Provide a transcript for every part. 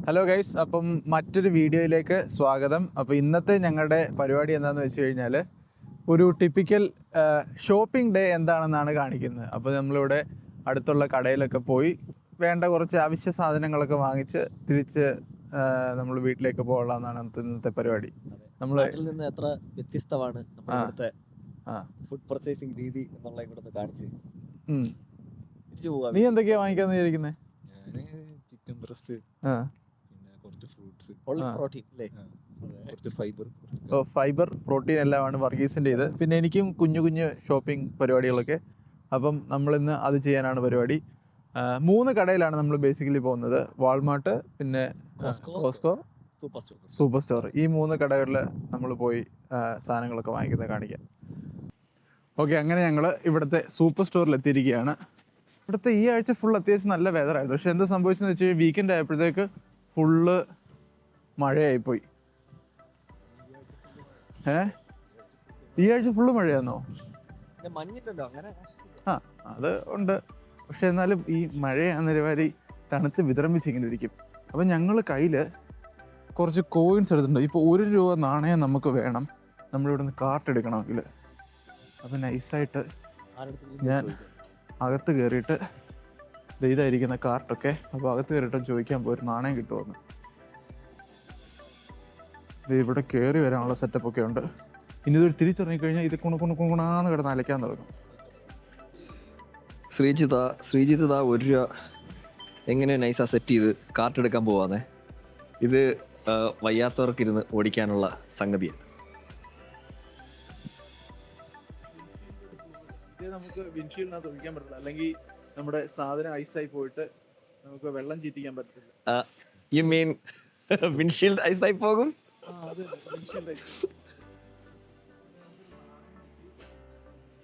Hello guys, അപ്പം മറ്റൊരു വീഡിയോയിലേക്ക് സ്വാഗതം. അപ്പോൾ ഇന്നത്തെ ഞങ്ങളുടെ പരിപാടി എന്താണെന്ന് വെച്ച് കഴിഞ്ഞാൽ ഒരു ടിപ്പിക്കൽ ഷോപ്പിംഗ് ഡേ എന്താണെന്നാണ് കാണിക്കുന്നത്. അപ്പോൾ നമ്മളിവിടെ അടുത്തുള്ള കടയിലൊക്കെ പോയി വേണ്ട കുറച്ച് അവശ്യ സാധനങ്ങളൊക്കെ വാങ്ങിച്ച് തിരിച്ച് നമ്മൾ വീട്ടിലേക്ക് പോകാമെന്നാണ് ഇന്നത്തെ പരിപാടി. നമ്മൾ നിന്ന് എത്ര വ്യത്യസ്തമാണ് നമ്മുടെ ഫുഡ് പർച്ചേസിംഗ് രീതി എന്നുള്ള ഇവിടുന്ന് കാണിച്ച് തിരിച്ചു പോകാം. നീ എന്തൊക്കെയാ വാങ്ങിക്കാന്ന് വിചാരിക്കുന്നത്? ചിക്കൻ ബ്രസ്റ്റ്, പിന്നെ കുറച്ച് ഫ്രൂട്ട്സ്, പ്രോട്ടീൻ അല്ലേ, കുറച്ച് ഫൈബർ. ഫൈബർ പ്രോട്ടീൻ എല്ലാമാണ് വർഗീസിൻ്റെ ഇത്. പിന്നെ എനിക്കും കുഞ്ഞു കുഞ്ഞു ഷോപ്പിംഗ് പരിപാടികളൊക്കെ. അപ്പം നമ്മളിന്ന് അത് ചെയ്യാനാണ് പരിപാടി. 3 കടയിലാണ് നമ്മൾ ബേസിക്കലി പോകുന്നത്. വാൾമാർട്ട്, പിന്നെ കോസ്കോ, സൂപ്പർ സ്റ്റോർ. ഈ 3 കടകളിൽ നമ്മൾ പോയി സാധനങ്ങളൊക്കെ വാങ്ങിക്കുന്നത് കാണിക്കാം. ഓക്കെ, അങ്ങനെ ഞങ്ങൾ ഇവിടുത്തെ സൂപ്പർ സ്റ്റോറിൽ എത്തിയിരിക്കുകയാണ്. ഇവിടുത്തെ ഈ ആഴ്ച ഫുൾ അത്യാവശ്യം നല്ല വെതറായിരുന്നു. പക്ഷെ എന്താ സംഭവിച്ചെന്ന് വെച്ച് കഴിഞ്ഞാൽ വീക്കെൻഡ് ആയപ്പോഴത്തേക്ക് ഫുള്ള് മഴയായിപ്പോയി. ഈ ആഴ്ച ഫുള്ള് മഴയാന്നോ? അത് ഉണ്ട്. പക്ഷെ എന്നാലും ഈ മഴയാന്നൊരുമാതിരി തണുത്ത് വിതറമ്പിച്ചിങ്ങനെ ഇരിക്കും. അപ്പം ഞങ്ങൾ കയ്യിൽ കുറച്ച് കോയിൻസ് എടുത്തിട്ടുണ്ട്. ഇപ്പോൾ 1 രൂപ നാണയം നമുക്ക് വേണം നമ്മളിവിടെ നിന്ന് കാർട്ട് എടുക്കണമെങ്കിൽ. അപ്പം നൈസായിട്ട് ഞാൻ അകത്ത് കയറിയിട്ട് ഇതായിരിക്കുന്ന കാർട്ടൊക്കെ, അപ്പോൾ അകത്ത് കയറിയിട്ട് ചോദിക്കാൻ പോയി ഒരു നാണയം കിട്ടുമെന്ന്. ഇവിടെ കയറി വരാനുള്ള സെറ്റപ്പൊക്കെ ഉണ്ട്. ഇനി ഇതൊരു തിരിച്ചിറങ്ങിക്കഴിഞ്ഞാൽ ഇത് കുണാന്ന് കിടന്ന് അലയ്ക്കാൻ തുടങ്ങും. ശ്രീജിത്ത് 1 രൂപ എങ്ങനെ നൈസാ സെറ്റ് ചെയ്ത് കാർട്ട് എടുക്കാൻ പോവാന്നേ. ഇത് വയ്യാത്തവർക്കിരുന്ന് ഓടിക്കാനുള്ള സംഗതിയാണ്. നമുക്ക് വിൻഷീൽഡിനകത്ത് ഒഴിക്കാൻ പറ്റില്ല, അല്ലെങ്കിൽ നമ്മുടെ സാധനം ഐസായി പോയിട്ട് നമുക്ക് വെള്ളം ചീറ്റിക്കാൻ പറ്റില്ല. യു മീൻ വിൻഷീൽഡ് ഐസായി പോകും?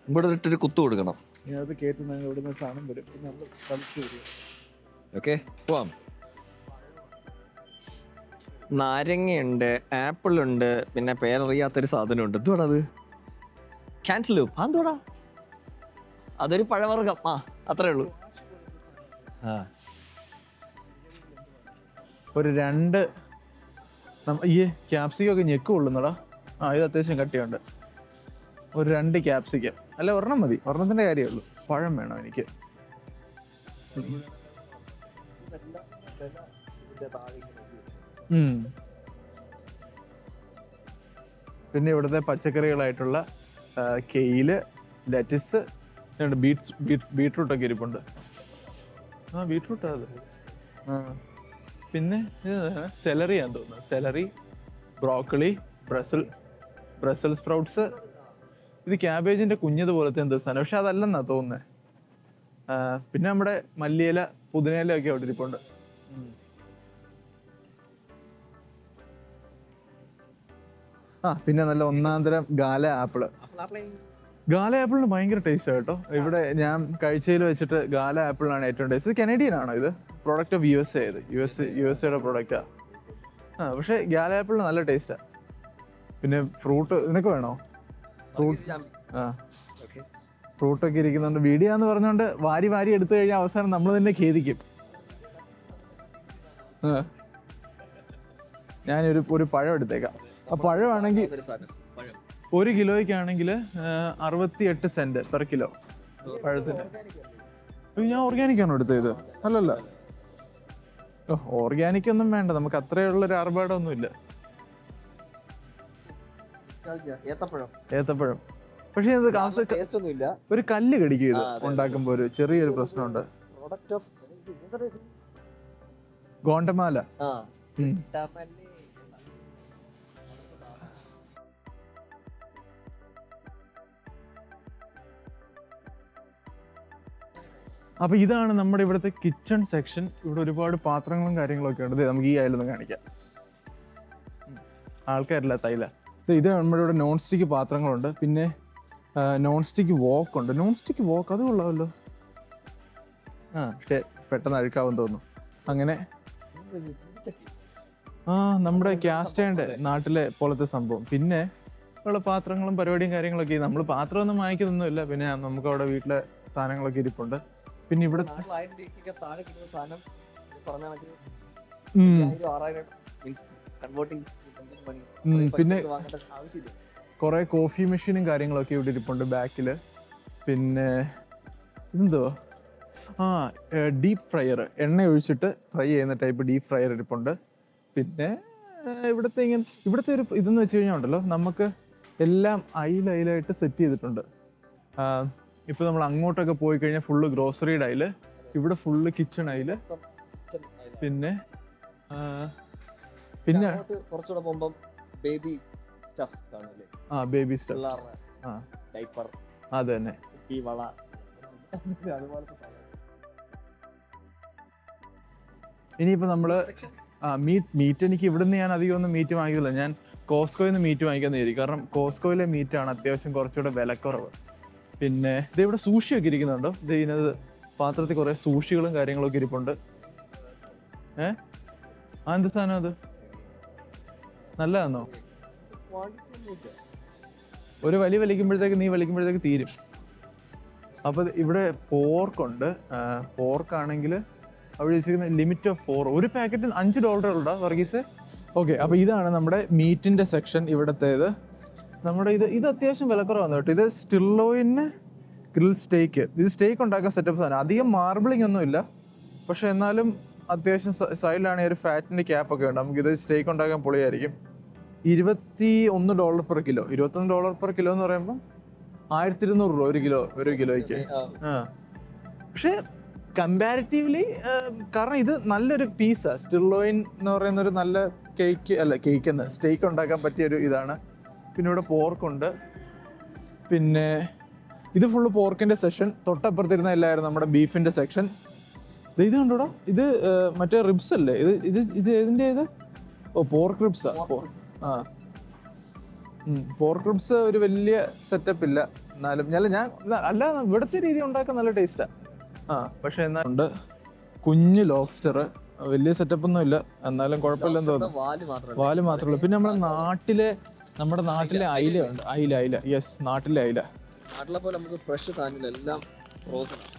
ഇവിടെ ഇട്ടൊരു കുത്തു കൊടുക്കണം. ഇതിനകത്ത് കയറ്റുന്ന ഇവിടുന്ന് സാധനം വരും, നമ്മൾ കളിച്ചു വരും. ഓക്കെ, പോവാം. നാരങ്ങയുണ്ട്, ആപ്പിൾ ഉണ്ട്, പിന്നെ പേരറിയാത്തൊരു സാധനമുണ്ട്. എന്തുവാണത്? ക്യാൻറ്റലൂപ്പ്. അതെന്തോടാ? അതൊരു പഴവർഗം. അത്രേ ഉള്ളൂ. ഒരു 2 ഈ ക്യാപ്സിക്കൊക്കെ ഞെക്ക് കൊള്ളുന്നടാ. ഇത് അത്യാവശ്യം കട്ടിയുണ്ട്. ഒരു 2 ക്യാപ്സിക്കം, അല്ല 1 മതി. 1 കാര്യമേ ഉള്ളൂ. പഴം വേണം എനിക്ക്. പിന്നെ ഇവിടുത്തെ പച്ചക്കറികളായിട്ടുള്ള കെയില്, ലെറ്റിസ്, ബീട്രൂട്ടൊക്കെ ഇരിപ്പുണ്ട്. ബീട്രൂട്ടാ അത്. പിന്നെ സെലറിയാന്ന് തോന്നുന്നു. Celery, broccoli, Brussels sprouts. ഇത് ക്യാബേജിന്റെ കുഞ്ഞത് പോലത്തെ എന്താ സാധനം, പക്ഷെ അതല്ലെന്നാ തോന്നുന്നത്. പിന്നെ നമ്മുടെ മല്ലിയില, പുതിനയില ഒക്കെ അവിടെ ഇരിപ്പുണ്ട്. പിന്നെ നല്ല 1 തരം ഗാല ആപ്പിള്. ഗാല ആപ്പിളിന് ഭയങ്കര ടേസ്റ്റ് കേട്ടോ. ഇവിടെ ഞാൻ കഴിച്ചതിൽ വെച്ചിട്ട് ഗാല ആപ്പിളിനാണ് ഏറ്റവും ടേസ്റ്റ്. ഇത് കനേഡിയൻ ആണോ? ഇത് പ്രോഡക്റ്റ് ഓഫ് USA. ഇത് USA പ്രൊഡക്റ്റാ. പക്ഷെ ഗാല ആപ്പിളിന് നല്ല ടേസ്റ്റാ. പിന്നെ ഫ്രൂട്ട് നിനക്ക് വേണോ? ഫ്രൂട്ടൊക്കെ ഇരിക്കുന്നുണ്ട്. വീഡിയോ എന്ന് പറഞ്ഞുകൊണ്ട് വാരി എടുത്തു കഴിഞ്ഞാൽ അവസാനം നമ്മൾ തന്നെ ഖേദിക്കും. ഞാനൊരു പഴം എടുത്തേക്കാം. ആ പഴമാണെങ്കിൽ 1 കിലോയ്ക്കാണെങ്കിൽ 68 സെന്റ് പെർ കിലോ പഴത്തിന്. ഞാൻ ഓർഗാനിക്കാണോ എടുത്തത്? അല്ലല്ല, ഓർഗാനിക് ഒന്നും വേണ്ട, നമുക്ക് അത്രയുള്ളൊരു ആർഭാടമൊന്നുമില്ല. ഏത്തപ്പഴം. പക്ഷെ ഇത് ഒരു കല്ല് കടിക്കും. ഇത് ഉണ്ടാക്കുമ്പോ ഒരു ചെറിയൊരു പ്രശ്നമുണ്ട്. ഗോണ്ടമാല. അപ്പോൾ ഇതാണ് നമ്മുടെ ഇവിടുത്തെ കിച്ചൺ സെക്ഷൻ. ഇവിടെ ഒരുപാട് പാത്രങ്ങളും കാര്യങ്ങളൊക്കെ ഉണ്ട്. നമുക്ക് ഈ അയലൊന്നും കാണിക്കാം. ആൾക്കാരില്ല, തൈല. ഇത് നമ്മുടെ ഇവിടെ നോൺ സ്റ്റിക്ക് പാത്രങ്ങളുണ്ട്. പിന്നെ നോൺ സ്റ്റിക്ക് വോക്ക് ഉണ്ട്. നോൺ സ്റ്റിക്ക് വോക്ക് അത് കൊള്ളാമല്ലോ. പക്ഷേ പെട്ടെന്ന് അഴുക്കാവും തോന്നുന്നു. അങ്ങനെ നമ്മുടെ ക്യാസ്റ്റേൻ്റെ നാട്ടിലെ പോലത്തെ സംഭവം. പിന്നെ ഉള്ള പാത്രങ്ങളും പരിപാടിയും കാര്യങ്ങളൊക്കെ. നമ്മൾ പാത്രമൊന്നും വാങ്ങിക്കുന്നൊന്നുമില്ല. പിന്നെ നമുക്ക് അവിടെ വീട്ടിലെ സാധനങ്ങളൊക്കെ ഇരിപ്പുണ്ട്. പിന്നെ ഇവിടെ പിന്നെ കുറെ കോഫി മെഷീനും കാര്യങ്ങളൊക്കെ ഇവിടെ ഇരിപ്പുണ്ട് ബാക്കിൽ. പിന്നെ ഇതെന്തോ ഡീപ്പ് ഫ്രയർ, എണ്ണ ഒഴിച്ചിട്ട് ഫ്രൈ ചെയ്യുന്ന ടൈപ്പ് ഡീപ്പ് ഫ്രയർ ഇരിപ്പുണ്ട്. പിന്നെ ഇവിടുത്തെ ഒരു ഇതെന്ന് വെച്ച് കഴിഞ്ഞാൽ ഉണ്ടല്ലോ, നമുക്ക് എല്ലാം അയിലായിട്ട് സെറ്റ് ചെയ്തിട്ടുണ്ട്. ഇപ്പോൾ നമ്മൾ അങ്ങോട്ടൊക്കെ പോയി കഴിഞ്ഞാൽ ഫുള്ള് ഗ്രോസറിയുടെ അയില്, ഇവിടെ ഫുള്ള് കിച്ചൺ അയില്. പിന്നെ കുറച്ചുകൂടെ പോകുമ്പോൾ ബേബി സ്റ്റഫ്സ് കാണുമല്ലേ? ബേബി സ്റ്റഫ്, ഡൈപ്പർ, അത് തന്നെ. ഈ വള, അതുപോലത്തെ സാധനം. ഇനിയിപ്പോൾ നമ്മൾ മീറ്റ് എനിക്ക് ഇവിടുന്ന് ഞാൻ അധികം ഒന്നും മീറ്റ് വാങ്ങിക്കില്ല. ഞാൻ കോസ്കോയിൽ നിന്ന് മീറ്റ് വാങ്ങിക്കാൻ നേരി, കാരണം കോസ്കോയിലെ മീറ്റാണ് അത്യാവശ്യം കുറച്ചുകൂടെ വിലക്കുറവ്. പിന്നെ ഇത് ഇവിടെ സൂഷിയൊക്കെ ഇരിക്കുന്നുണ്ടോ? ഇത് ഇതിനകത്ത് പാത്രത്തിൽ കുറേ സൂഷികളും കാര്യങ്ങളൊക്കെ ഇരിപ്പുണ്ട്. എന്ത് സാധനം അത്? നല്ലതാണോ? ഒരു വലിക്കുമ്പോഴത്തേക്ക് നീ വലിക്കുമ്പോഴത്തേക്ക് തീരും. അപ്പോൾ ഇവിടെ പോർക്കുണ്ട്. പോർക്കാണെങ്കിൽ അവിടെ വെച്ചിരിക്കുന്ന ലിമിറ്റ് ഓഫ് 4, ഒരു പാക്കറ്റിന് $5 ഉണ്ടോ വർഗീസ്? ഓക്കെ, അപ്പോൾ ഇതാണ് നമ്മുടെ മീറ്റിൻ്റെ സെക്ഷൻ ഇവിടത്തേത്. നമ്മുടെ ഇത് അത്യാവശ്യം വിലക്കുറവാണ് കേട്ടോ. ഇത് സ്റ്റിർലോയിന് ഗ്രിൽ സ്റ്റേക്ക്. ഇത് സ്റ്റേക്ക് ഉണ്ടാക്കാൻ സെറ്റപ്പ് സാധനം. അധികം മാർബിളിംഗ് ഒന്നും ഇല്ല, പക്ഷെ എന്നാലും അത്യാവശ്യം സൈഡിലാണ് ഒരു ഫാറ്റിൻ്റെ ക്യാപ്പൊക്കെ ഉണ്ട്. നമുക്കിത് സ്റ്റേക്ക് ഉണ്ടാക്കാൻ പൊളിയായിരിക്കും. $21 per കിലോ. $21 per കിലോ എന്ന് പറയുമ്പോൾ 1200 രൂപ ഒരു കിലോയ്ക്ക്. പക്ഷെ കമ്പാരിറ്റീവ്ലി, കാരണം ഇത് നല്ലൊരു പീസാണ്. സ്റ്റിർലോയിൻ എന്ന് പറയുന്ന ഒരു നല്ല സ്റ്റേക്ക് ഉണ്ടാക്കാൻ പറ്റിയൊരു ഇതാണ്. പിന്നെ ഇവിടെ പോർക്കുണ്ട്. പിന്നെ ഇത് ഫുള്ള് പോർക്കിൻ്റെ സെക്ഷൻ. തൊട്ടപ്പുറത്തിരുന്ന എല്ലാവരും നമ്മുടെ ബീഫിൻ്റെ സെക്ഷൻ. ഇത് കണ്ടോടാ, ഇത് മറ്റേ റിബ്സ് അല്ലേ? ഇത് ഏതിൻ്റെ ഇത്? പോർക്ക് റിബ്സാ. പോർക്ക് റിബ്സ് ഒരു വലിയ സെറ്റപ്പ് ഇല്ല, എന്നാലും ഞാൻ ഇവിടുത്തെ രീതി ഉണ്ടാക്കാൻ നല്ല ടേസ്റ്റാണ്. പക്ഷെ എന്നാലുണ്ട് കുഞ്ഞ് ലോബ്സ്റ്റർ, വലിയ സെറ്റപ്പ് ഒന്നും ഇല്ല, എന്നാലും കുഴപ്പമില്ലെന്ന് തോന്നുന്നു. വാല് മാത്രമേ ഉള്ളൂ. പിന്നെ നമ്മുടെ നാട്ടിലെ അയിലുണ്ട്. അയില, യെസ്, നാട്ടിലെ അയില.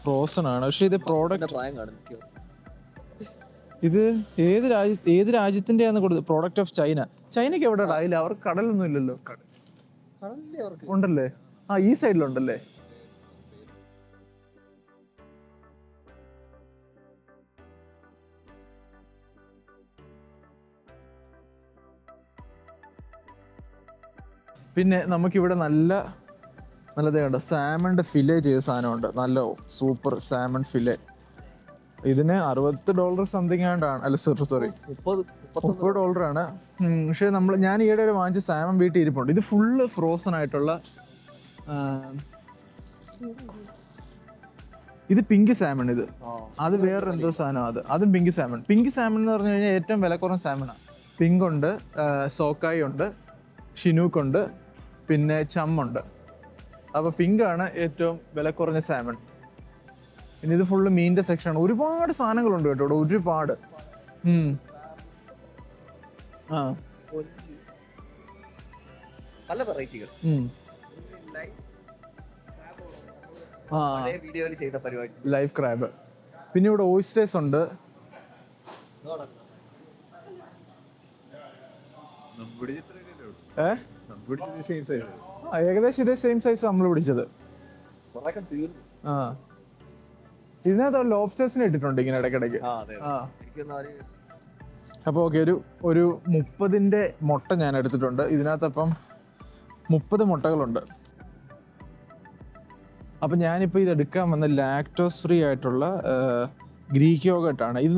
ഫ്രോസൺ ആണ്. പക്ഷെ ഇത് ഇത് ഏത് രാജ്യത്തിന്റെയാണ് കൊടുത്തത്? Product of China. ചൈനക്ക് എവിടെ അയില? അവർക്ക് കടലൊന്നും ഇല്ലല്ലോ. ഉണ്ടല്ലേ? ഈ സൈഡിലുണ്ടല്ലേ? പിന്നെ നമുക്കിവിടെ നല്ലത് കണ്ട സാമണിൻ്റെ ഫിലെ ചെയ്ത സാധനമുണ്ട്. നല്ല സൂപ്പർ സാമൺ ഫിലെ. ഇതിന് $60 സംതിങ് ആണ്ടാണ്. അല്ല സോറി, $30 ആണ്. പക്ഷെ ഞാൻ ഈയിടെ ഒരു വാങ്ങിച്ച സാമൺ വീട്ടിൽ ഇരിപ്പുണ്ട്. ഇത് ഫുള്ള് ഫ്രോസൺ ആയിട്ടുള്ള, ഇത് പിങ്ക് സാമൺ. അത് വേറെ എന്തോ സാധനം. അതും പിങ്ക് സാമൺ. പിങ്ക് സാമൺ എന്ന് പറഞ്ഞു കഴിഞ്ഞാൽ ഏറ്റവും വില കുറഞ്ഞ സാമണാണ്. പിങ്ക് ഉണ്ട്, സോക്കായി ഉണ്ട്, ഷിനൂക്ക് ഉണ്ട്, പിന്നെ ചമ്മുണ്ട്. അപ്പോൾ പിങ്കാണ് ഏറ്റവും വില കുറഞ്ഞ സാമൺ. പിന്നെ ഇത് ഫുള്ള് മീനിന്റെ സെക്ഷനാണ്. ഒരുപാട് സാധനങ്ങളുണ്ട് കേട്ടോ ഇവിടെ, ഒരുപാട്. പല വെറൈറ്റികൾ. Life crab. പിന്നെ ഇവിടെ ഓയിസ്റ്റേഴ്സ് ഉണ്ട്. ഏകദേശം ഇതേ സെയിം സൈസ് നമ്മൾ പിടിച്ചത്. ഇതിനകത്ത് ലോബ്സ്റ്റേഴ്സിനെ ഇട്ടിട്ടുണ്ട് ഇങ്ങനെ ഇടയ്ക്കിടയ്ക്ക്. അപ്പോൾ ഓക്കെ, ഒരു 30 മുട്ട ഞാൻ എടുത്തിട്ടുണ്ട്. ഇതിനകത്ത് അപ്പം 30 മുട്ടകളുണ്ട്. അപ്പം ഞാനിപ്പോൾ ഇത് എടുക്കാൻ വന്ന ലാക്ടോസ് ഫ്രീ ആയിട്ടുള്ള ഗ്രീക്ക് യോഗട്ടാണ്. ഇത്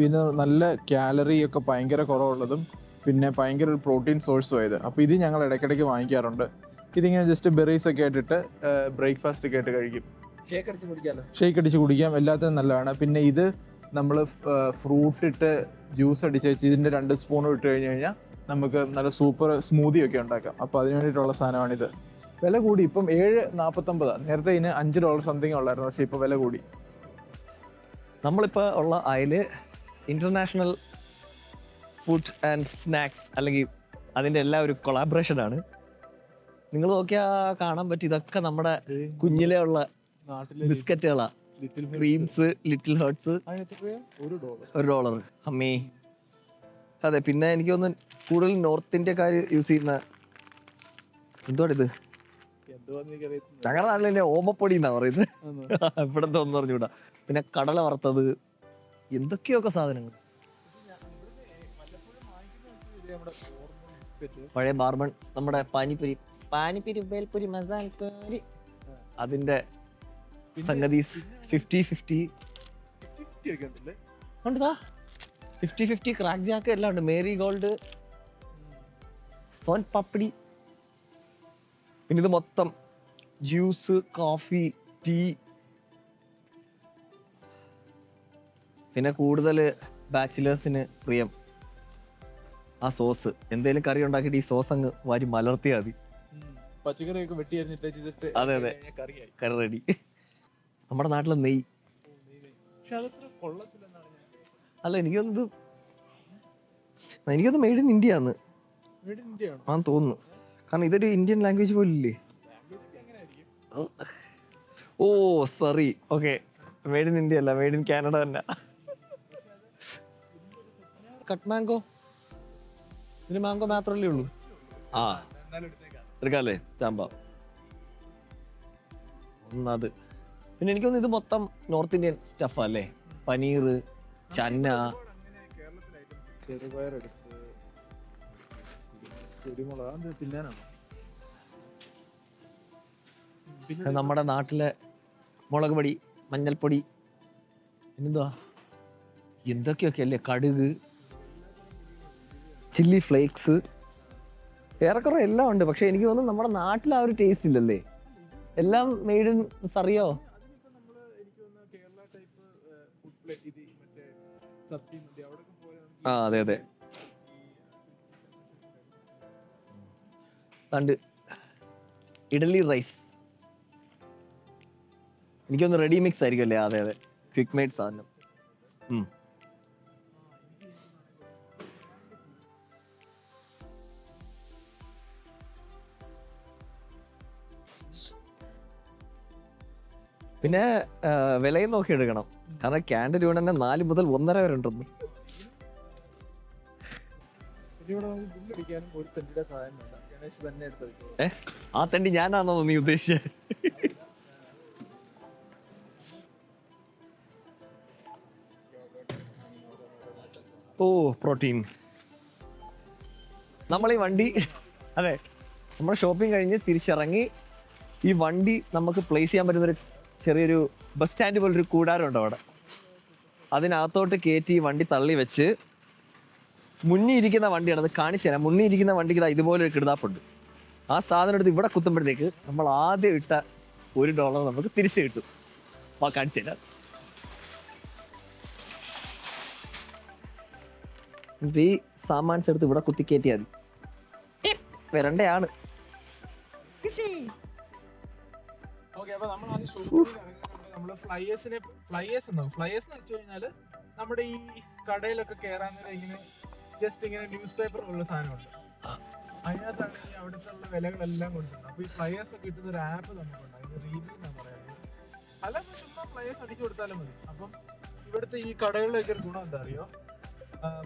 ഇതിന് നല്ല കാലറി ഒക്കെ ഭയങ്കര കുറവുള്ളതും പിന്നെ ഭയങ്കര ഒരു പ്രോട്ടീൻ സോഴ്സും ആയത്. അപ്പോൾ ഇത് ഞങ്ങൾ ഇടയ്ക്കിടയ്ക്ക് വാങ്ങിക്കാറുണ്ട്. ഇതിങ്ങനെ ജസ്റ്റ് ബെറീസ് ഒക്കെ ആയിട്ടിട്ട് ബ്രേക്ക്ഫാസ്റ്റ് ഒക്കെ ആയിട്ട് കഴിക്കും. ഷേക്ക് അടിച്ച് കുടിക്കാം, എല്ലാത്തിനും നല്ലതാണ്. പിന്നെ ഇത് നമ്മൾ ഫ്രൂട്ട് ഇട്ട് ജ്യൂസ് അടിച്ച് വെച്ച് ഇതിൻ്റെ 2 സ്പൂൺ ഇട്ട് കഴിഞ്ഞാൽ നമുക്ക് നല്ല സൂപ്പർ സ്മൂതി ഒക്കെ ഉണ്ടാക്കാം. അപ്പോൾ അതിന് വേണ്ടിയിട്ടുള്ള സാധനമാണിത്. വില കൂടി, ഇപ്പം 7.49. നേരത്തെ ഇതിന് $5 സംതിങ് ഉള്ളായിരുന്നു, പക്ഷേ ഇപ്പോൾ വില കൂടി. നമ്മളിപ്പോൾ ഉള്ള അയല് ഇന്റർനാഷണൽ ഫുഡ് ആൻഡ് സ്നാക്സ്, അല്ലെങ്കിൽ അതിൻ്റെ എല്ലാ ഒരു കൊളാബറേഷനാണ്. നിങ്ങൾ നോക്കിയാൽ കാണാൻ പറ്റും, ഇതൊക്കെ നമ്മുടെ കുഞ്ഞിലേ ഉള്ള ബിസ്ക്കറ്റുകളാണ്. Creams, little hertz, $1. അമ്മേ, അതെ, പിന്നെ എനിക്ക് തോന്നുന്നു കൂടുതൽ നോർത്ത് ഇന്ത്യക്കാർ യൂസ് ചെയ്യുന്ന എന്തുവാണിത്, ഞങ്ങളുടെ നാട്ടിലെ ഓമപ്പൊടി എന്നാ പറയുന്നത്, ഇവിടത്തെ ഒന്നും പറഞ്ഞുകൂടാ. പിന്നെ കടല വറുത്തത്, എന്തൊക്കെയൊക്കെ സാധനങ്ങൾ. പഴയ ബാർബൺ, നമ്മുടെ പാനിപ്പുരി, ബേൽപുരി, മസാല പൂരി, അതിന്റെ സംഗതി 50-50 ഉണ്ടോ, 50-50 ക്രാക്ക് ജാക്ക് എല്ലാം ഉണ്ട്. മേരി ഗോൾഡ്, സോൻ പാപ്പടി, പിന്നെ ഇത് മൊത്തം ജ്യൂസ്, കോഫി, ടീ. പിന്നെ കൂടുതൽ ബാച്ചിലേഴ്സിന് പ്രിയം ആ സോസ്. എന്തെങ്കിലും കറി ഉണ്ടാക്കിയിട്ട് ഈ സോസ് അങ്ങ് വാരി മലർത്തിയാൽ മതി. പച്ചക്കറിയൊക്കെ വെട്ടി അരിഞ്ഞിട്ട് അതെ അതെ, കറി റെഡി. നമ്മുടെ നാട്ടിലെ നെയ്യ് അല്ല, എനിക്കൊന്ന് മെയ്ഡ് ഇൻ ഇന്ത്യ ആന്ന് ആന്ന് തോന്നുന്നു. കാരണം ഇതൊരു ഇന്ത്യൻ ലാംഗ്വേജ് പോലില്ലേ. Oh sorry, okay, made in India അല്ല, മെയ്ഡ് ഇൻ കാനഡ തന്നെ. കട്ട് മാംഗോ, ഇതിന് മാംഗോ മാത്രമല്ലേ ഉള്ളൂ. ആ എടുക്കാല്ലേ ചാമ്പ ഒന്നത്. പിന്നെ എനിക്കൊന്ന് ഇത് മൊത്തം നോർത്ത് ഇന്ത്യൻ സ്റ്റഫ് അല്ലേ, പനീർ, ചന്ന, നമ്മുടെ നാട്ടിലെ മുളക് പൊടി, മഞ്ഞൾപ്പൊടി, പിന്നെന്തുവാ എന്തൊക്കെയൊക്കെ അല്ലേ, കടുക്, ചില്ലി ഫ്ലേക്സ്, ഏറെക്കുറെ എല്ലാം ഉണ്ട്. പക്ഷെ എനിക്ക് തോന്നുന്നു നമ്മുടെ നാട്ടിൽ ആ ഒരു ടേസ്റ്റ് ഇല്ലല്ലേ, എല്ലാം മെയ്ഡ് ഇൻ സറിയോ. ആ അതെ അതെ, കണ്ട് ഇഡലി റൈസ്, എനിക്കൊന്ന് റെഡി മിക്സ് ആയിരിക്കും അല്ലേ. അതെ അതെ, ക്വിക്ക് മെയ്ഡ് സാധനം. പിന്നെ വിലയും നോക്കി എടുക്കണം, കാരണം ക്യാൻഡിൽ ഇവിടെ തന്നെ 4 മുതൽ 1.5 വരെ ഉണ്ടെന്ന്. ആ തണ്ടി ഞാനാണോ നീ ഉദ്ദേശിച്ചത്? ഓ പ്രോട്ടീൻ. നമ്മൾ ഈ വണ്ടി, അതെ, നമ്മുടെ ഷോപ്പിംഗ് കഴിഞ്ഞ് തിരിച്ചിറങ്ങി ഈ വണ്ടി നമുക്ക് പ്ലേസ് ചെയ്യാൻ പറ്റുന്നൊരു ചെറിയൊരു ബസ് സ്റ്റാൻഡ് പോലൊരു കൂടാരം ഉണ്ട് അവിടെ. അതിനകത്തോട്ട് കയറ്റി ഈ വണ്ടി തള്ളി വെച്ച്, മുന്നിൽ ഇരിക്കുന്ന വണ്ടിയാണ്, അത് കാണിച്ചു തരാം. മുന്നിൽ ഇരിക്കുന്ന വണ്ടിക്ക് ഇതുപോലെ ഒരു കിടതാപ്പുണ്ട്. ആ സാധനം എടുത്ത് ഇവിടെ കുത്തുമ്പോഴത്തേക്ക് നമ്മൾ ആദ്യം ഇട്ട $1 നമുക്ക് തിരിച്ചു കിട്ടും. ആ കാണിച്ചു തരാം. ഈ സാമാൻസ് എടുത്ത് ഇവിടെ കുത്തി കയറ്റിയാൽ മതി. വരണ്ടയാണ്. ഫ്ലയേഴ്സ് എന്ന് വെച്ച് കഴിഞ്ഞാല് നമ്മുടെ ഈ കടയിലൊക്കെ കയറാൻ ഇങ്ങനെ ജസ്റ്റ് ഇങ്ങനെ ന്യൂസ് പേപ്പർ ഉള്ള സാധനമുണ്ട്. അതിനകത്താണ് ഈ അവിടുത്തെ ഉള്ള വിലകളെല്ലാം കൊണ്ടുവരുന്നത്. അപ്പൊ ഈ ഫ്ലയേഴ്സ് ഒക്കെ കിട്ടുന്ന ഒരു ആപ്പ് നമുക്കുണ്ട്, അതിന് റീവ്യൂ എന്നാണ് പറയുന്നത്. അല്ലെങ്കിൽ ചുമ്മാ ഫ്ലയേഴ്സ് അടിച്ചു കൊടുത്താലും മതി. അപ്പം ഇവിടുത്തെ ഈ കടകളിലൊക്കെ ഒരു ഗുണം എന്താ അറിയോ,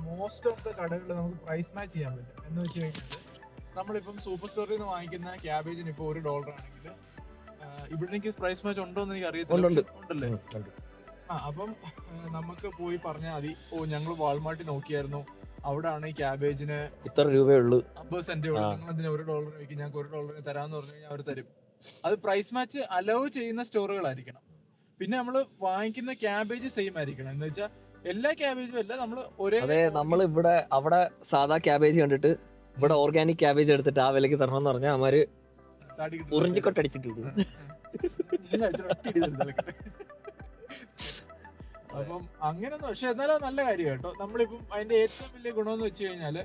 മോസ്റ്റ് ഓഫ് ദ കടകളിൽ നമുക്ക് പ്രൈസ് മാച്ച് ചെയ്യാൻ പറ്റും. എന്ന് വെച്ച് കഴിഞ്ഞാൽ നമ്മളിപ്പം സൂപ്പർ സ്റ്റോറിൽ നിന്ന് വാങ്ങിക്കുന്ന ക്യാബേജിന് ഇപ്പോൾ $1 ആണെങ്കിൽ ഇവിടെ എനിക്ക് പ്രൈസ് മാച്ച് ഉണ്ടോ എന്ന് എനിക്ക് അറിയത്തില്ല. ഉണ്ടല്ലേ? അപ്പം നമുക്ക് പോയി പറഞ്ഞാൽ മതി, ഞങ്ങൾ വാൾമാർട്ടിൽ നോക്കിയായിരുന്നു, അവിടെ ആണ് ഈ ക്യാബേജിന് ഇത്ര രൂപയുള്ളൂ, 50 സെന്റ് ഉള്ളൂ, നിങ്ങൾ അതിന് $1 വയ്ക്കും, ഞങ്ങൾക്ക് $1 തരാമെന്ന് പറഞ്ഞു കഴിഞ്ഞാൽ അവർ തരും. അത് പ്രൈസ് മാച്ച് അലോ ചെയ്യുന്ന സ്റ്റോറുകളായിരിക്കണം. പിന്നെ നമ്മൾ വാങ്ങിക്കുന്ന ക്യാബേജ് സെയിം ആയിരിക്കണം. എന്ന് വെച്ചാൽ എല്ലാ ക്യാബേജും അല്ല, നമ്മൾ ഒരേ. അതെ, നമ്മൾ ഇവിടെ അവിടെ സാധാ ക്യാബേജ് കണ്ടിട്ട് ഇവിടെ ഓർഗാനിക് ക്യാബേജ് എടുത്തിട്ട് ആ വിലക്ക് തരണമെന്ന് പറഞ്ഞാൽ അവര് ഉറിഞ്ചിക്കൊട്ടടിച്ചിട്ടുണ്ട്. അപ്പം അങ്ങനെയൊന്നും, പക്ഷെ എന്നാലും നല്ല കാര്യം കേട്ടോ. നമ്മളിപ്പം അതിന്റെ ഏറ്റവും വലിയ ഗുണമെന്ന് വെച്ച് കഴിഞ്ഞാല്,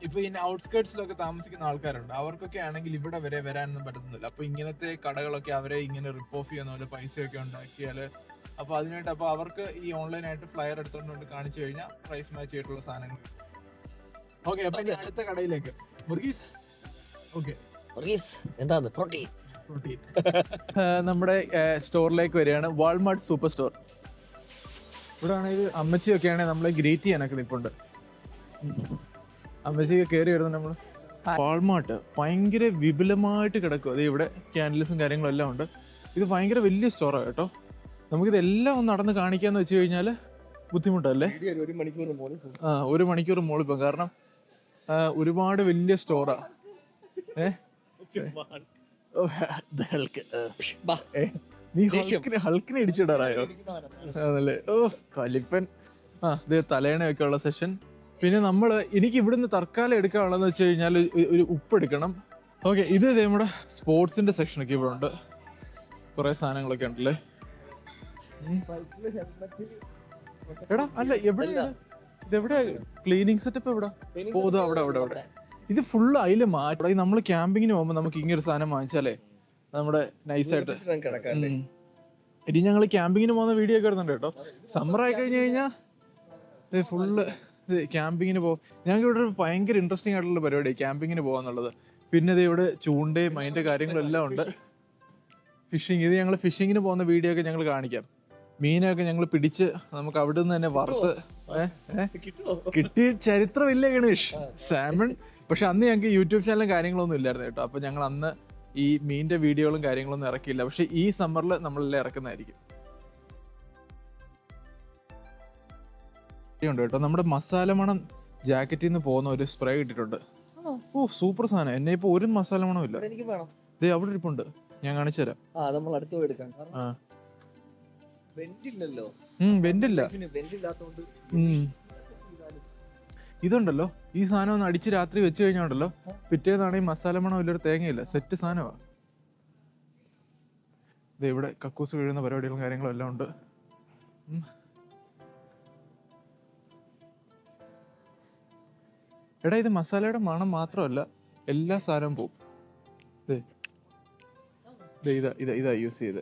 ഇപ്പൊ ഈ ഔട്ട്സ്കേർട്സിലൊക്കെ താമസിക്കുന്ന ആൾക്കാരുണ്ട്, അവർക്കൊക്കെ ആണെങ്കിൽ ഇവിടെ വരെ വരാനൊന്നും പറ്റുന്നില്ല. അപ്പൊ ഇങ്ങനത്തെ കടകളൊക്കെ അവരെ ഇങ്ങനെ റിപ്പ് ഓഫ് ചെയ്യുന്ന പോലെ പൈസയൊക്കെ ഉണ്ടാക്കിയാല്, അപ്പൊ അതിനായിട്ട് അപ്പൊ അവർക്ക് ഈ ഓൺലൈനായിട്ട് ഫ്ലയർ എടുത്തോണ്ട് കാണിച്ചു കഴിഞ്ഞാൽ പ്രൈസ് മാച്ച് ചെയ്തിട്ടുള്ള സാധനങ്ങൾ. ഓക്കെ, അപ്പൊ അടുത്ത കടയിലേക്ക് മുർഗീസ്. ഓക്കെ, എന്താണ് പ്രോട്ടീൻ? നമ്മുടെ സ്റ്റോറിലേക്ക് വരികയാണ്, വാൾമാർട്ട് സൂപ്പർ സ്റ്റോർ. ഇവിടെ ആണെങ്കിൽ അമ്മച്ചിയൊക്കെ ആണെങ്കിൽ നമ്മളെ ഗ്രേറ്റ് ചെയ്യാനൊക്കെ നിൽപ്പുണ്ട്. അമ്മച്ചിക്ക് കയറി വരുന്നത് നമ്മൾ വാൾമാർട്ട് ഭയങ്കര വിപുലമായിട്ട് കിടക്കും. അത് ഇവിടെ ക്യാൻഡിൽസും കാര്യങ്ങളും എല്ലാം ഉണ്ട്. ഇത് ഭയങ്കര വലിയ സ്റ്റോറാണ് കേട്ടോ. നമുക്കിതെല്ലാം ഒന്ന് നടന്ന് കാണിക്കാന്ന് വെച്ച് കഴിഞ്ഞാൽ ബുദ്ധിമുട്ടല്ലേ? 1 മണിക്കൂർ മോളിൽ 1 മണിക്കൂർ മോളിൽ പോകും. കാരണം ഒരുപാട് വലിയ സ്റ്റോറാ. നീ ഹൾക്കിനെ ഇടിച്ചിടാറായോ? അതല്ലേ? ഓ കലിപ്പൻ. ഇത് തലേണയൊക്കെ ഉള്ള സെഷൻ. പിന്നെ എനിക്ക് ഇവിടുന്ന് തൽക്കാലം എടുക്കാനുള്ളതെന്ന് വെച്ച് കഴിഞ്ഞാൽ ഒരു ഉപ്പ് എടുക്കണം. ഓക്കെ, ഇത് നമ്മുടെ സ്പോർട്സിന്റെ സെക്ഷനൊക്കെ ഇവിടെ ഉണ്ട്. കുറെ സാധനങ്ങളൊക്കെ ഉണ്ടല്ലേ. എടാ അല്ല, ഇതെവിടെയാ ക്ലീനിങ് സെറ്റപ്പ്? എവിടെ? ഓ ഇത് അവിടെ. ഇത് ഫുള്ള് അതില് മാറ്റി. നമ്മൾ ക്യാമ്പിങ്ങിന് പോകുമ്പോൾ നമുക്ക് ഇങ്ങനൊരു സാധനം വാങ്ങിച്ചാലേ നമ്മുടെ നൈസായിട്ട്. ഇനി ഞങ്ങൾ ക്യാമ്പിങ്ങിന് പോകുന്ന വീഡിയോ ഒക്കെ വരുന്നുണ്ട് കേട്ടോ. സമ്മർ ആയി കഴിഞ്ഞ് കഴിഞ്ഞാൽ ഫുള്ള് ക്യാമ്പിങ്ങിന് പോകും. ഞങ്ങൾക്ക് ഇവിടെ ഒരു ഭയങ്കര ഇൻട്രസ്റ്റിംഗ് ആയിട്ടുള്ള പരിപാടിയാണ് ക്യാമ്പിങ്ങിന് പോകാന്നുള്ളത്. പിന്നെ ഇത് ഇവിടെ ചൂണ്ടയും അതിൻ്റെ കാര്യങ്ങളും എല്ലാം ഉണ്ട്. ഫിഷിങ്, ഇത് ഞങ്ങൾ ഫിഷിങ്ങിന് പോകുന്ന വീഡിയോ ഒക്കെ ഞങ്ങൾ കാണിക്കാം. മീനൊക്കെ ഞങ്ങൾ പിടിച്ച് നമുക്ക് അവിടെ നിന്ന് തന്നെ വറുത്ത് കിട്ടിയ ചരിത്രമില്ല ഗണേഷ്. സാമൺ. പക്ഷെ അന്ന് ഞങ്ങൾക്ക് യൂട്യൂബ് ചാനലും കാര്യങ്ങളൊന്നും ഇല്ലായിരുന്നു കേട്ടോ. അപ്പോൾ ഞങ്ങൾ അന്ന് ഈ മീനിന്റെ വീഡിയോകളും കാര്യങ്ങളൊന്നും ഇറക്കിയില്ല. പക്ഷെ ഈ സമ്മറിൽ നമ്മളെല്ലാം ഇറക്കുന്നതായിരിക്കും. ഉണ്ട് കേട്ടോ. നമ്മുടെ മസാല മണം ജാക്കറ്റിൽ നിന്ന് പോകുന്ന ഒരു സ്പ്രേ ഇട്ടിട്ടുണ്ട്. ഓ സൂപ്പർ സാധനം. എന്നെ ഇപ്പൊ ഒരു മസാല മണം ഇല്ല. ദേ അവിടെ ഇരിപ്പുണ്ട്, ഞാൻ കാണിച്ചു തരാം. ബെൻഡില്ല. ഇതുണ്ടല്ലോ, ഈ സാധനം ഒന്ന് അടിച്ച് രാത്രി വെച്ച് കഴിഞ്ഞാണ്ടല്ലോ പിറ്റേന്നാണെങ്കിൽ മസാല മണം ഇല്ലൊരു തേങ്ങയില്ല. സെറ്റ് സാധനമാണ്. ഇത് ഇവിടെ കക്കൂസ് വീഴുന്ന പരിപാടികളും കാര്യങ്ങളും എല്ലാം ഉണ്ട്. എടാ ഇത് മസാലയുടെ മണം മാത്രമല്ല, എല്ലാ സാധനവും പോവും. ഇതാ യൂസ് ചെയ്ത്.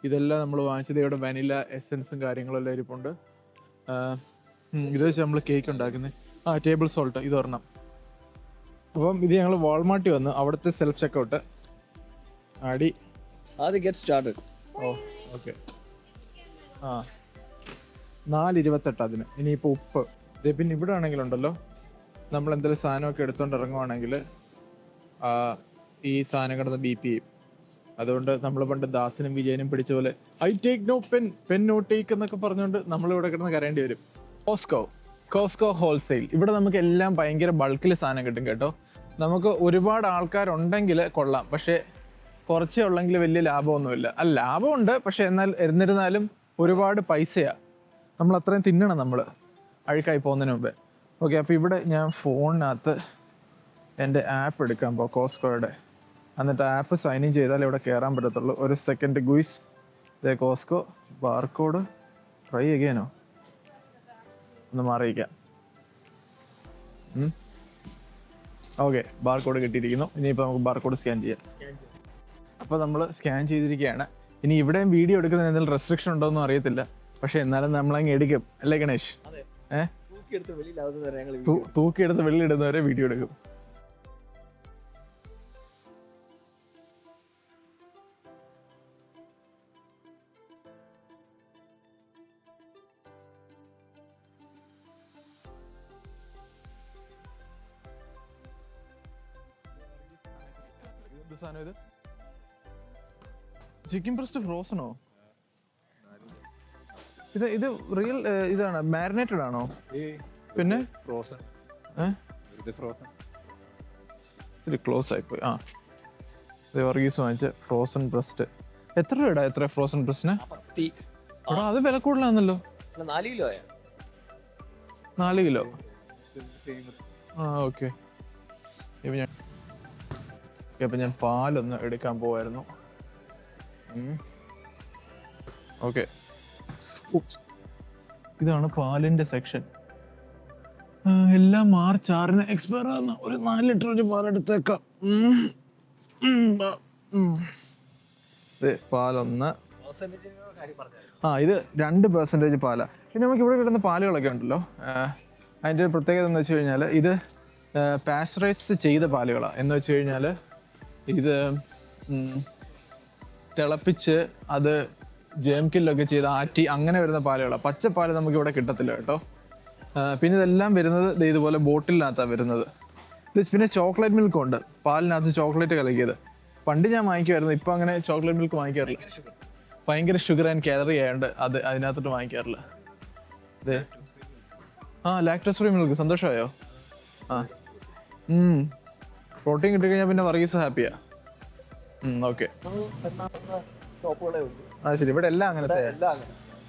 ഇതെല്ലാം നമ്മൾ വാങ്ങിച്ചത്. ഇവിടെ വാനില എസൻസും കാര്യങ്ങളും എല്ലാം ഇരിപ്പുണ്ട്. ഇത് വെച്ച് നമ്മൾ കേക്ക് ഉണ്ടാക്കുന്നത്. ടേബിൾ സോൾട്ട് ഇത് ഒരെണ്ണം. അപ്പം ഇത് ഞങ്ങൾ വാൾമാർട്ടിൽ വന്ന് അവിടുത്തെ സെൽഫ് ചെക്കൗട്ട് ആടി. ഓ ഓക്കെ. 4.28 അതിന്. ഇനിയിപ്പോൾ ഉപ്പ്. പിന്നെ ഇവിടെ ആണെങ്കിലുണ്ടല്ലോ, നമ്മൾ എന്തെങ്കിലും സാധനമൊക്കെ എടുത്തുകൊണ്ട് ഇറങ്ങുവാണെങ്കിൽ ഈ സാധനം കിടന്ന് ബി പി ചെയ്യും. അതുകൊണ്ട് നമ്മൾ പണ്ട് ദാസനും വിജയനും പിടിച്ച പോലെ I take no pen no take എന്നൊക്കെ പറഞ്ഞുകൊണ്ട് നമ്മളിവിടെ കിടന്ന് കരയേണ്ടി വരും. Costco wholesale. ഇവിടെ നമുക്ക് എല്ലാം ഭയങ്കര ബൾക്കിൽ സാധനം കിട്ടും കേട്ടോ. നമുക്ക് ഒരുപാട് ആൾക്കാരുണ്ടെങ്കിൽ കൊള്ളാം, പക്ഷേ കുറച്ചേ ഉള്ളെങ്കിൽ വലിയ ലാഭമൊന്നുമില്ല. ലാഭമുണ്ട്, പക്ഷെ എന്നിരുന്നാലും ഒരുപാട് പൈസയാണ്. നമ്മൾ അത്രയും തിന്നണം നമ്മൾ അഴുക്കായി പോകുന്നതിന് മുമ്പേ. ഓക്കെ, അപ്പോൾ ഇവിടെ ഞാൻ ഫോണിനകത്ത് എൻ്റെ ആപ്പ് എടുക്കാൻ പോകും, കോസ്കോയുടെ. എന്നിട്ട് ആപ്പ് സൈൻ ഇൻ ചെയ്താൽ ഇവിടെ കയറാൻ പറ്റത്തുള്ളൂ. ഒരു സെക്കൻഡ് ഗുയിസ്. ഇതേ കോസ്കോ ബാർകോഡ്. ട്രൈ അഗൈനോ? ഒന്ന് മാറിയിക്കാം. ഓക്കെ, ബാർകോഡ് കിട്ടിയിരിക്കുന്നു. ഇനിയിപ്പോൾ നമുക്ക് ബാർകോഡ് സ്കാൻ ചെയ്യാം. അപ്പോൾ നമ്മൾ സ്കാൻ ചെയ്തിരിക്കുകയാണ്. ഇനി ഇവിടെയും വീഡിയോ എടുക്കുന്നതിന് എന്തെങ്കിലും റെസ്ട്രിക്ഷൻ ഉണ്ടോയെന്നും അറിയത്തില്ല. പക്ഷെ എന്നാലും നമ്മളങ്ങ് എടുക്കും അല്ലേ ഗണേഷ്? തൂക്കിയെടുത്ത് വെള്ളിയിടുന്നവരെ വീഡിയോ എടുക്കും. സാധനം ഇത് ചിക്കൻ ബ്രസ്റ്റ് ഫ്രോസണോ? ഇത് റിയൽ ഇതാണ്, മാരിനേറ്റഡ് ആണോ? പിന്നെ ഫ്രോസൺ. ഇത്തിരി ക്ലോസ് ആയിപ്പോയി. വർഗീസ് വാങ്ങിച്ച ഫ്രോസൺ ബ്രസ്റ്റ്. എത്ര രൂപയുടെ എത്ര ഫ്രോസൺ ബ്രസ്റ്റിന്? അത് വില കൂടുതലാണല്ലോ. 4 കിലോ. ഓക്കെ. അപ്പം ഞാൻ പാലൊന്ന് എടുക്കാൻ പോവായിരുന്നു. ഓക്കെ, ഇതാണ് പാലിൻ്റെ സെക്ഷൻ. എല്ലാം മാർച്ച് 6 എക്സ്പയർ ആകുന്ന ഒരു 4 ലിറ്റർ ഒരു പാലെടുത്തേക്കാം. പാലൊന്ന്. ഇത് 2% പാലാണ്. പിന്നെ നമുക്ക് ഇവിടെ കിട്ടുന്ന പാലുകളൊക്കെ ഉണ്ടല്ലോ, അതിൻ്റെ ഒരു പ്രത്യേകത എന്ന് വെച്ച് കഴിഞ്ഞാൽ ഇത് പാസ്ചറൈസ് ചെയ്ത പാലുകളാണ്. എന്ന് വെച്ച് കഴിഞ്ഞാൽ ഇത് തിളപ്പിച്ച് അത് ജേം കില്ലൊക്കെ ചെയ്ത് ആറ്റി അങ്ങനെ വരുന്ന പാലുകളാണ്. പച്ചപ്പാല് നമുക്ക് ഇവിടെ കിട്ടത്തില്ല കേട്ടോ. പിന്നെ ഇതെല്ലാം വരുന്നത് ദേ ഇതുപോലെ ബോട്ടിലിനകത്താണ് വരുന്നത്. ഇത് പിന്നെ ചോക്ലേറ്റ് മിൽക്കും ഉണ്ട്, പാലിനകത്ത് ചോക്ലേറ്റ് കലക്കിയത്. പണ്ട് ഞാൻ വാങ്ങിക്കുമായിരുന്നു, ഇപ്പം അങ്ങനെ ചോക്ലേറ്റ് മിൽക്ക് വാങ്ങിക്കാറില്ല. ഭയങ്കര ഷുഗർ ആൻഡ് കാലറി ആയതുകൊണ്ട് അതിനകത്തോട്ട് വാങ്ങിക്കാറില്ല. അതെ, ലാക്ടോസ് ഫ്രീ മിൽക്ക്. സന്തോഷമായോ? പ്രോട്ടീൻ കിട്ടിക്കഴിഞ്ഞാൽ പിന്നെ വർഗീസ് ഹാപ്പിയാ. ഓക്കെ, ശരി. ഇവിടെ എല്ലാം അങ്ങനത്തെ.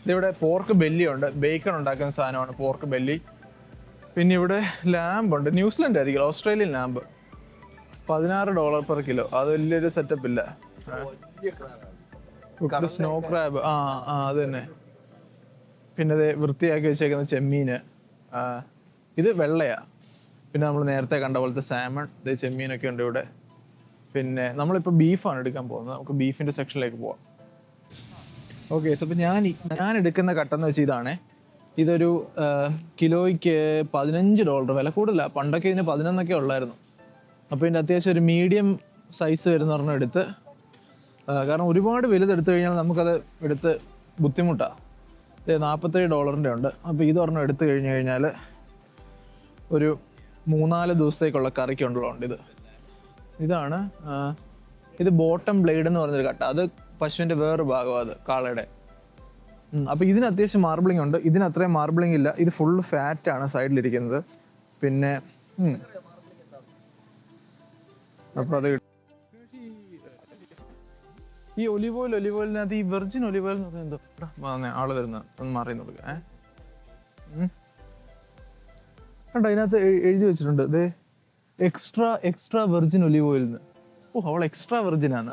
ഇതിവിടെ പോർക്ക് ബെല്ലി ഉണ്ട്, ബേക്കൺ ഉണ്ടാക്കുന്ന സാധനമാണ് പോർക്ക് ബെല്ലി. പിന്നെ ഇവിടെ ലാമ്പ് ഉണ്ട്, ന്യൂസിലൻഡ് ആയിരിക്കും, ഓസ്ട്രേലിയൻ ലാമ്പ്. $16 per kilo. അത് വലിയൊരു സെറ്റപ്പ് ഇല്ല. സ്നോ ക്രാബ്, അത് തന്നെ. പിന്നെ ഇത് വൃത്തിയാക്കി വെച്ചേക്കുന്ന ചെമ്മീന്, ഇത് വെള്ളയാ. പിന്നെ നമ്മൾ നേരത്തെ കണ്ട പോലത്തെ സാമൺ, ഇത് ചെമ്മീനൊക്കെ ഉണ്ട് ഇവിടെ. പിന്നെ നമ്മളിപ്പോൾ ബീഫാണ് എടുക്കാൻ പോകുന്നത്. നമുക്ക് ബീഫിൻ്റെ സെക്ഷനിലേക്ക് പോവാം. ഓക്കെ, സോ അപ്പോൾ ഞാൻ എടുക്കുന്ന കട്ടെന്ന് വെച്ചാൽ ഇതാണേ. ഇതൊരു കിലോയ്ക്ക് $15, വില കൂടുതലാണ്. പണ്ടൊക്കെ ഇതിന് 11 ഉള്ളായിരുന്നു. അപ്പോൾ ഇതിൻ്റെ അത്യാവശ്യം ഒരു മീഡിയം സൈസ് വരുന്ന ഒരെണ്ണം എടുത്ത്, കാരണം ഒരുപാട് വലുതെടുത്തു കഴിഞ്ഞാൽ നമുക്കത് എടുത്ത് ബുദ്ധിമുട്ടാണ്. $47 ഉണ്ട്. അപ്പോൾ ഇതൊരെണ്ണം എടുത്തു കഴിഞ്ഞാൽ ഒരു 3-4 ദിവസത്തേക്കുള്ള കറിക്കുള്ളതുണ്ട്. ഇതാണ് ഇത് ബോട്ടം ബ്ലേഡ് എന്ന് പറഞ്ഞൊരു കട്ട. അത് പശുവിൻ്റെ വേറൊരു ഭാഗമാണ്, അത് കാളയുടെ. അപ്പോൾ ഇതിന് അത്യാവശ്യം മാർബിളിംഗ് ഉണ്ട്. ഇതിന് അത്രയും മാർബിളിംഗ് ഇല്ല. ഇത് ഫുള്ള് ഫാറ്റാണ് സൈഡിലിരിക്കുന്നത്. പിന്നെ അപ്പോൾ അത് ഈ ഒലിവ് ഓയിലിനകത്ത് ഈ വെർജിൻ ഒലിവ് ഓയിൽ എന്ന് പറഞ്ഞാൽ എന്തോ ആള് വരുന്ന ഒന്ന് മാറി കൊടുക്കുക. കണ്ടോ, അതിനകത്ത് എഴുതി വെച്ചിട്ടുണ്ട് ഇത് എക്സ്ട്രാ വെർജിൻ ഒലിവ് ഓയിൽ. അവൾ എക്സ്ട്രാ വെർജിൻ ആണ്.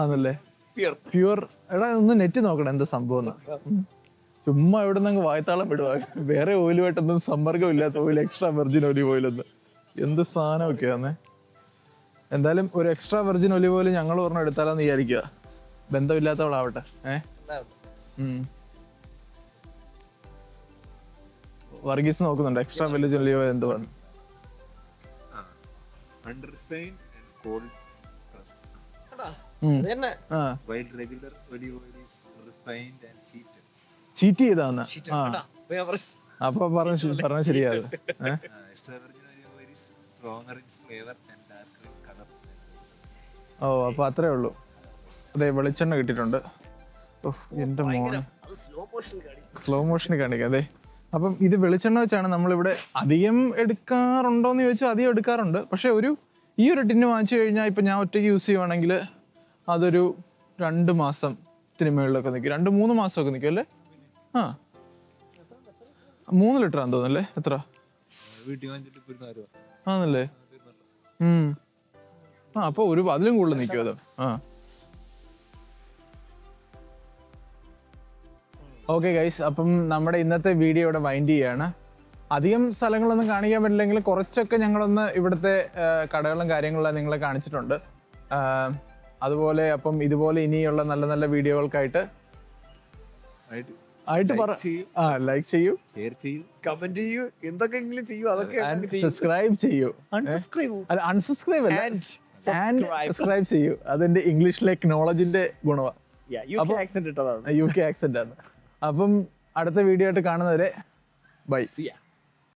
ആണല്ലേ, പ്യുവർ. എടാ ഒന്ന് നെറ്റ് നോക്കണം എന്താ സംഭവം. ചുമ്മാ ഇവിടെ നിന്ന് വായത്താളം വിടുക. വേറെ ഓയിലുമായിട്ടൊന്നും സമ്പർക്കം ഇല്ലാത്ത oil, extra virgin olive oil എന്ന്. എന്ത് സാധനമൊക്കെയാന്നേ. എന്തായാലും ഒരു എക്സ്ട്രാ വെർജിൻ ഒലിവ് ഓയിൽ ഞങ്ങൾ പറഞ്ഞ എടുത്താലോന്ന് വിചാരിക്കുക. ബന്ധമില്ലാത്തവളാവട്ടെ. വർഗീസ് നോക്കുന്നുണ്ട് എക്സ്ട്രാ വെർജിൻ ഒലിവ് ഓയിൽ എന്ത് പറഞ്ഞു. Unrefined and cold pressed. While regular olive oil is refined and cheated. Cheat ചെയ്താന്ന്. അപ്പൊ പറഞ്ഞ ശരിയാത്. Extra virgin olive oil is stronger in flavor and darker in color. അപ്പൊ അത്രേ ഉള്ളൂ. അതെ, വെളിച്ചെണ്ണ കിട്ടിയിട്ടുണ്ട്. എന്റെ മോനെ, സ്ലോ മോഷന് കാണിക്കാം. അതെ, അപ്പം ഇത് വെളിച്ചെണ്ണ വെച്ചാണ് നമ്മളിവിടെ അധികം എടുക്കാറുണ്ടോയെന്ന് ചോദിച്ചാൽ അധികം എടുക്കാറുണ്ട്. പക്ഷേ ഈ ഒരു ടിന്ന് വാങ്ങിച്ചു കഴിഞ്ഞാൽ ഇപ്പം ഞാൻ ഒറ്റയ്ക്ക് യൂസ് ചെയ്യുവാണെങ്കിൽ അതൊരു 2 മാസത്തിന് മുകളിലൊക്കെ നിൽക്കും. 2-3 മാസമൊക്കെ നിൽക്കും അല്ലേ? 3 ലിറ്ററാന്ന് തോന്നുന്നല്ലേ? എത്ര ആണല്ലേ? അപ്പോൾ അതിലും കൂടുതൽ നിൽക്കും അത്. ഓക്കെ ഗൈസ്, അപ്പം നമ്മുടെ ഇന്നത്തെ വീഡിയോ ഇവിടെ വൈൻഡ് ചെയ്യാണ്. അധികം സ്ഥലങ്ങളൊന്നും കാണിക്കാൻ പറ്റില്ലെങ്കിൽ കുറച്ചൊക്കെ ഞങ്ങളൊന്ന് ഇവിടുത്തെ കടകളും കാര്യങ്ങളെല്ലാം നിങ്ങളെ കാണിച്ചിട്ടുണ്ട്. അതുപോലെ അപ്പം ഇതുപോലെ ഇനിയുള്ള നല്ല നല്ല വീഡിയോകൾക്കായിട്ട് ലൈക്ക് ചെയ്യൂ, ഷെയർ ചെയ്യൂ, കമന്റ് ചെയ്യൂ, എന്തൊക്കെയെങ്കിലും ചെയ്യൂ. അതൊക്കെ സബ്സ്ക്രൈബ് ചെയ്യൂ. അൺസബ്സ്ക്രൈബ് അല്ല, സബ്സ്ക്രൈബ് ചെയ്യൂ. അതിന്റെ ഇംഗ്ലീഷിലെ നോളജിന്റെ ഗുണമാണ്. ആക്സെന്റ് ഇട്ടതാണ്, UK ആക്സെന്റ് ആണ്. അപ്പം അടുത്ത വീഡിയോ ആയിട്ട് കാണുന്നവരെ ബൈ.